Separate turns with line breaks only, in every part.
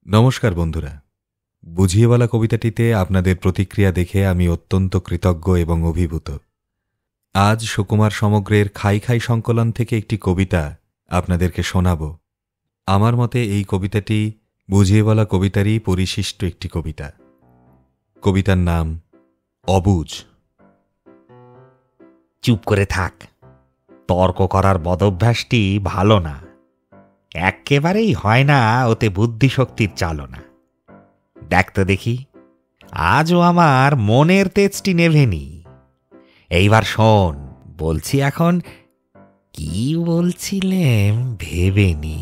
নমস্কার বন্ধুরা, বুঝিয়ে বলা কবিতাটিতে আপনাদের প্রতিক্রিয়া দেখে আমি অত্যন্ত কৃতজ্ঞ এবং অভিভূত। আজ সুকুমার সমগ্রের খাই খাই সংকলন থেকে একটি কবিতা আপনাদেরকে শোনাব। আমার মতে এই কবিতাটি বুঝিয়ে বলা কবিতারই পরিশিষ্ট একটি কবিতা। কবিতার নাম অবুঝ।
চুপ করে থাক, তর্ক করার বদভ্যাসটি ভালো না, একেবারেই হয় না ওতে বুদ্ধিশক্তির চালনা। দেখ তো দেখি, আজও আমার মনের তেজটি নেভেনি। এইবার শোন, বলছি এখন, কি বলছিলেম ভেবেনি।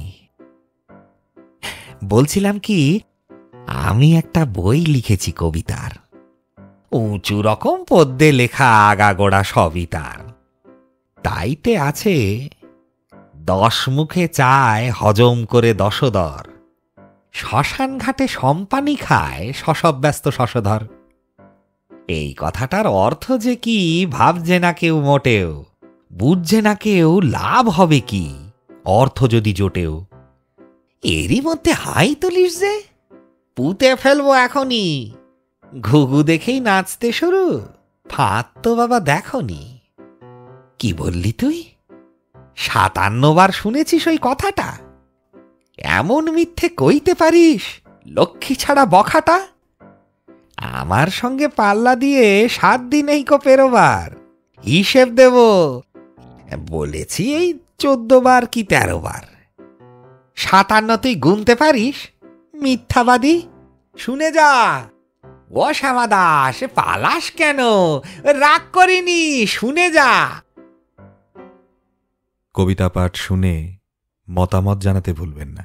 বলছিলাম কি, আমি একটা বই লিখেছি কবিতার, উঁচু রকম পদ্যে লেখা, আগাগোড়া সবই তার। তাইতে আছে 10 মুখে চায় হজম করে দশদর, শ্মশান ঘাটে সম্পানি খায় শশব ব্যস্ত শশধর। এই কথাটার অর্থ যে কি ভাবছে না কেউ মোটেও, বুঝছে না কেউ লাভ হবে কি অর্থ যদি জোটেও। এরই মধ্যে হাই তুলিস যে, পুঁতে ফেলবো এখনই। ঘুঘু দেখেই নাচতে শুরু, ফাঁদ তো বাবা দেখনি। কি বললি তুই? 57 বার শুনেছিস ওই কথাটা? এমন মিথ্যে কইতে পারিস, লক্ষ্মী ছাড়া বখাটা? আমার সঙ্গে পাল্লা দিয়ে 7 দিনেই কো পেরোবার হিসেব দেব। বলেছি এই 14 বার কি 13 বার। 57 তুই গুনতে পারিস? মিথ্যাবাদী, শুনে যা। ও শ্যামা দাস, পালাস কেন? রাগ করিনি, শুনে যা।
কবিতা পাঠ শুনে মতামত জানাতে ভুলবেন না।